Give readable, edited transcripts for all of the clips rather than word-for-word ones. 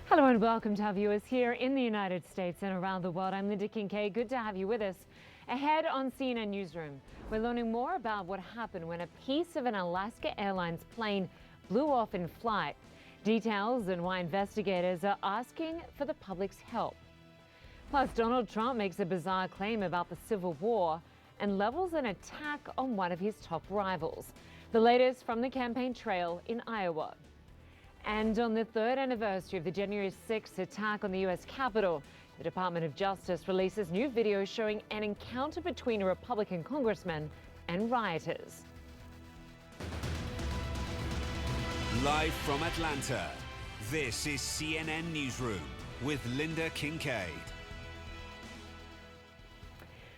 Hello and welcome to our viewers here in the United States and around the world. I'm Lynda Kinkade. Good to have you with us. Ahead on CNN Newsroom, we're learning more about what happened when a piece of an Alaska Airlines plane blew off in flight. Details and why investigators are asking for the public's help. Plus, Donald Trump makes a bizarre claim about the Civil War and levels an attack on one of his top rivals. The latest from the campaign trail in Iowa. And on the third anniversary of the January 6th attack on the U.S. Capitol, the Department of Justice releases new video showing an encounter between a Republican congressman and rioters. Live from Atlanta, this is CNN Newsroom with Lynda Kinkade.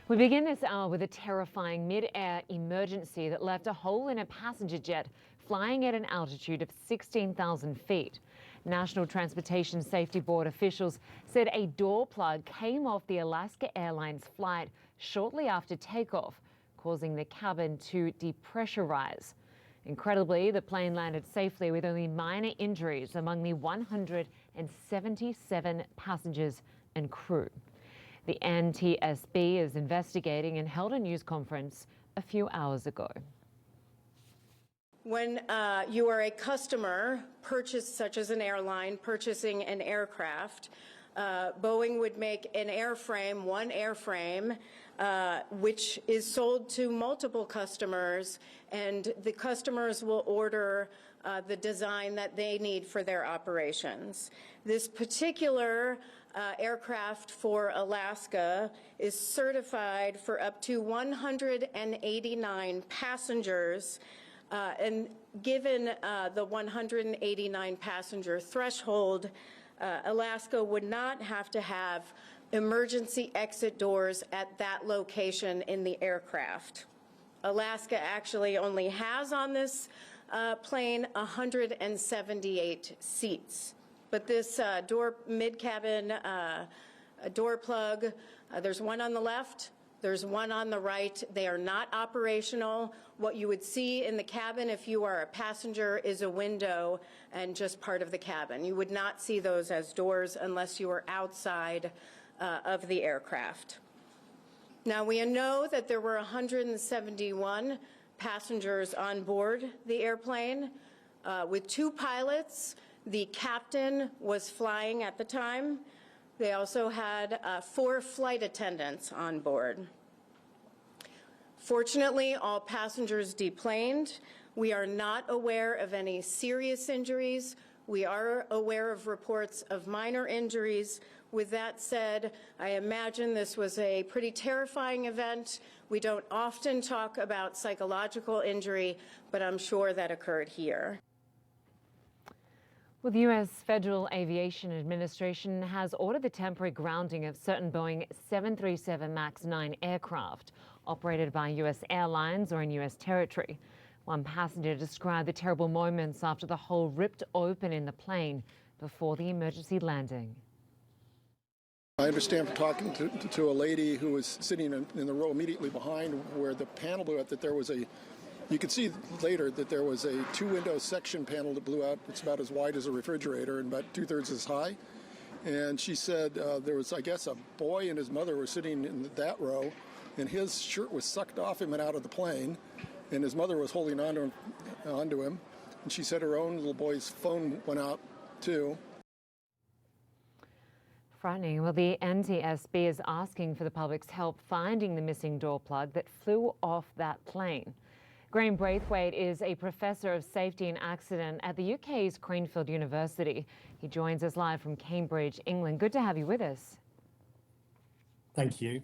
We begin this hour with a terrifying mid-air emergency that left a hole in a passenger jet flying at an altitude of 16,000 feet. National Transportation Safety Board officials said a door plug came off the Alaska Airlines flight shortly after takeoff, causing the cabin to depressurize. Incredibly, the plane landed safely with only minor injuries among the 177 passengers and crew. The NTSB is investigating and held a news conference a few hours ago. When you are a customer, such as an airline, purchasing an aircraft, Boeing would make an airframe, one airframe, which is sold to multiple customers, and the customers will order the design that they need for their operations. This particular aircraft for Alaska is certified for up to 189 passengers. And given the 189 passenger threshold, Alaska would not have to have emergency exit doors at that location in the aircraft. Alaska actually only has on this plane 178 seats. But this mid-cabin door plug, there's one on the left, there's one on the right. They are not operational. What you would see in the cabin if you are a passenger is a window and just part of the cabin. You would not see those as doors unless you are outside of the aircraft. Now, we know that there were 171 passengers on board the airplane with 2 pilots. The captain was flying at the time. They also had 4 flight attendants on board. Fortunately, all passengers deplaned. We are not aware of any serious injuries. We are aware of reports of minor injuries. With that said, I imagine this was a pretty terrifying event. We don't often talk about psychological injury, but I'm sure that occurred here. Well, the U.S. Federal Aviation Administration has ordered the temporary grounding of certain Boeing 737 MAX 9 aircraft operated by U.S. airlines or in U.S. territory. One passenger described the terrible moments after the hole ripped open in the plane before the emergency landing. I understand from talking to a lady who was sitting in the row immediately behind where the panel blew out that there was you could see later that there was a 2-window section panel that blew out. It's about as wide as a refrigerator and about 2/3 as high. And she said there was, I guess, a boy and his mother were sitting in that row, and his shirt was sucked off him and out of the plane, and his mother was holding onto him. And she said her own little boy's phone went out, too. Frightening. Well, the NTSB is asking for the public's help finding the missing door plug that flew off that plane. Graham Braithwaite is a professor of safety and accident at the UK's Cranfield University. He joins us live from Cambridge, England. Good to have you with us. Thank you.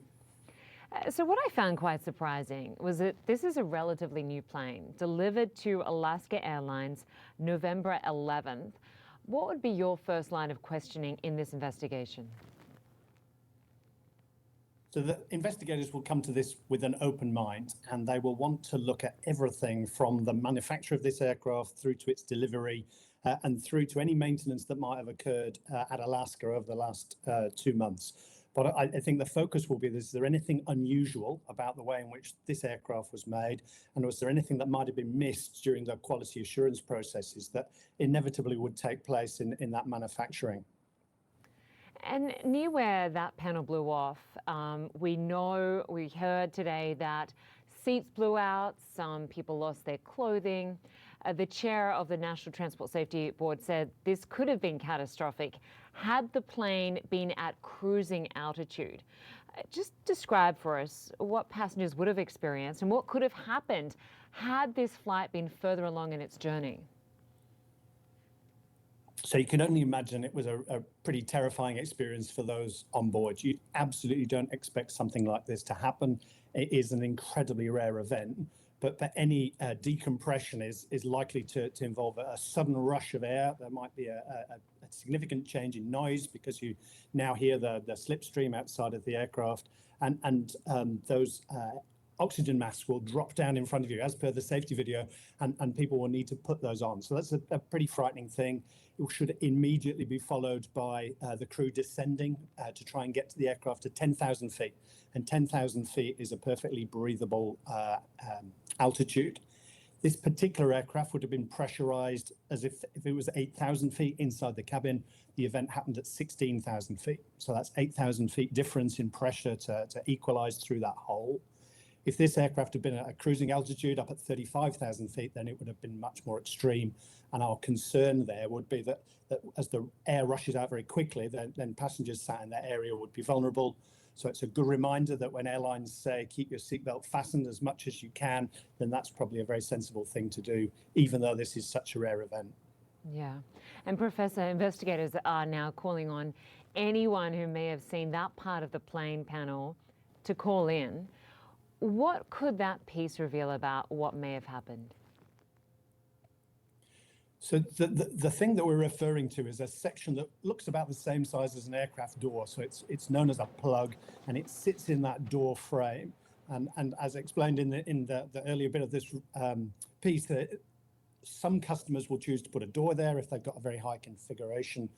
So what I found quite surprising was that this is a relatively new plane delivered to Alaska Airlines November 11th. What would be your first line of questioning in this investigation? So the investigators will come to this with an open mind, and they will want to look at everything from the manufacture of this aircraft through to its delivery and through to any maintenance that might have occurred at Alaska over the last 2 months. But I think the focus will be, is there anything unusual about the way in which this aircraft was made? And was there anything that might have been missed during the quality assurance processes that inevitably would take place in that manufacturing? And near where that panel blew off, we heard today that seats blew out, some people lost their clothing. The chair of the National Transport Safety Board said this could have been catastrophic had the plane been at cruising altitude. Just describe for us what passengers would have experienced and what could have happened had this flight been further along in its journey. So you can only imagine it was a pretty terrifying experience for those on board. You absolutely don't expect something like this to happen. It is an incredibly rare event, but any decompression is likely to involve a sudden rush of air. There might be a significant change in noise because you now hear the slipstream outside of the aircraft, and those oxygen masks will drop down in front of you as per the safety video, and people will need to put those on. So that's a pretty frightening thing. It should immediately be followed by the crew descending to try and get to the aircraft to 10,000 feet. And 10,000 feet is a perfectly breathable altitude. This particular aircraft would have been pressurized as if it was 8,000 feet inside the cabin. The event happened at 16,000 feet. So that's 8,000 feet difference in pressure to equalize through that hole. If this aircraft had been at a cruising altitude up at 35,000 feet, then it would have been much more extreme. And our concern there would be that as the air rushes out very quickly, then passengers sat in that area would be vulnerable. So it's a good reminder that when airlines say keep your seatbelt fastened as much as you can, then that's probably a very sensible thing to do, even though this is such a rare event. Yeah. And Professor, investigators are now calling on anyone who may have seen that part of the plane panel to call in. What could that piece reveal about what may have happened? So the thing that we're referring to is a section that looks about the same size as an aircraft door. So it's known as a plug, and it sits in that door frame. And as explained in the earlier bit of this piece, some customers will choose to put a door there if they've got a very high configuration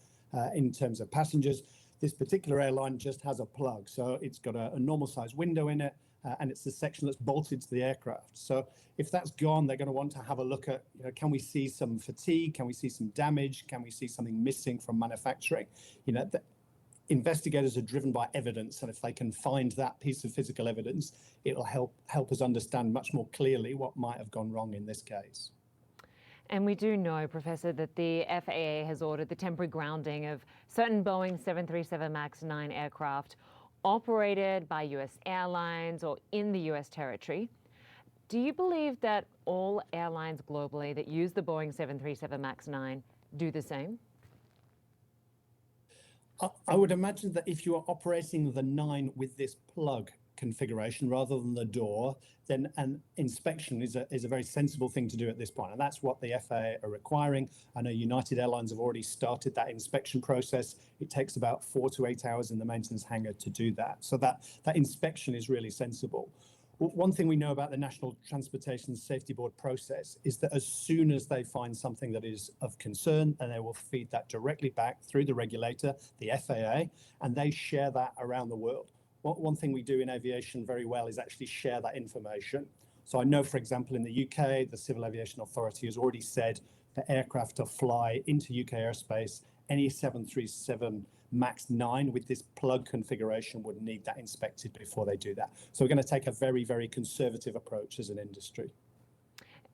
in terms of passengers. This particular airline just has a plug, so it's got a normal size window in it. And it's the section that's bolted to the aircraft. So if that's gone, they're going to want to have a look at, can we see some fatigue? Can we see some damage? Can we see something missing from manufacturing? The investigators are driven by evidence, and if they can find that piece of physical evidence, it'll help us understand much more clearly what might have gone wrong in this case. And we do know, Professor, that the FAA has ordered the temporary grounding of certain Boeing 737 MAX 9 aircraft operated by US airlines or in the US territory. Do you believe that all airlines globally that use the Boeing 737 MAX 9 do the same? I would imagine that if you are operating the 9 with this plug configuration rather than the door, then an inspection is a very sensible thing to do at this point. And that's what the FAA are requiring. I know United Airlines have already started that inspection process. It takes about 4 to 8 hours in the maintenance hangar to do that. So that inspection is really sensible. One thing we know about the National Transportation Safety Board process is that as soon as they find something that is of concern, and they will feed that directly back through the regulator, the FAA, and they share that around the world. One thing we do in aviation very well is actually share that information. So I know, for example, in the UK, the Civil Aviation Authority has already said that aircraft to fly into UK airspace, any 737 MAX 9 with this plug configuration would need that inspected before they do that. So we're going to take a very, very conservative approach as an industry.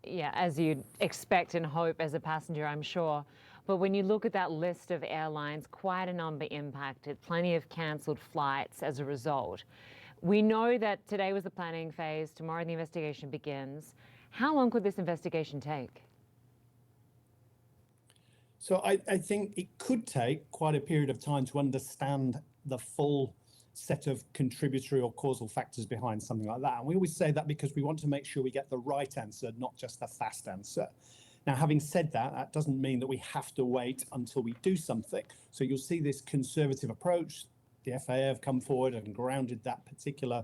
Yeah, as you'd expect and hope as a passenger, I'm sure. But when you look at that list of airlines, quite a number impacted, plenty of cancelled flights as a result. We know that today was the planning phase, tomorrow the investigation begins. How long could this investigation take? So I think it could take quite a period of time to understand the full set of contributory or causal factors behind something like that. And we always say that because we want to make sure we get the right answer, not just the fast answer. Now, having said that, that doesn't mean that we have to wait until we do something. So you'll see this conservative approach. The FAA have come forward and grounded that particular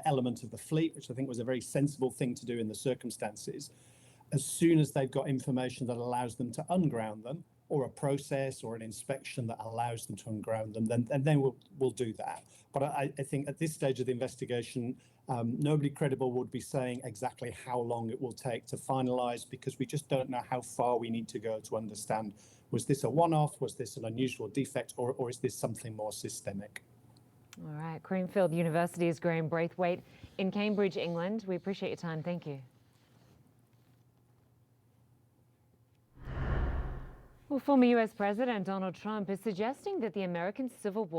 element of the fleet, which I think was a very sensible thing to do in the circumstances. As soon as they've got information that allows them to unground them, or a process or an inspection that allows them to unground them, then we'll do that. But I think at this stage of the investigation, Nobody credible would be saying exactly how long it will take to finalise, because we just don't know how far we need to go to understand, was this a one-off, was this an unusual defect, or is this something more systemic? All right, Cranfield University's Graham Braithwaite in Cambridge, England. We appreciate your time. Thank you. Well, former U.S. President Donald Trump is suggesting that the American Civil War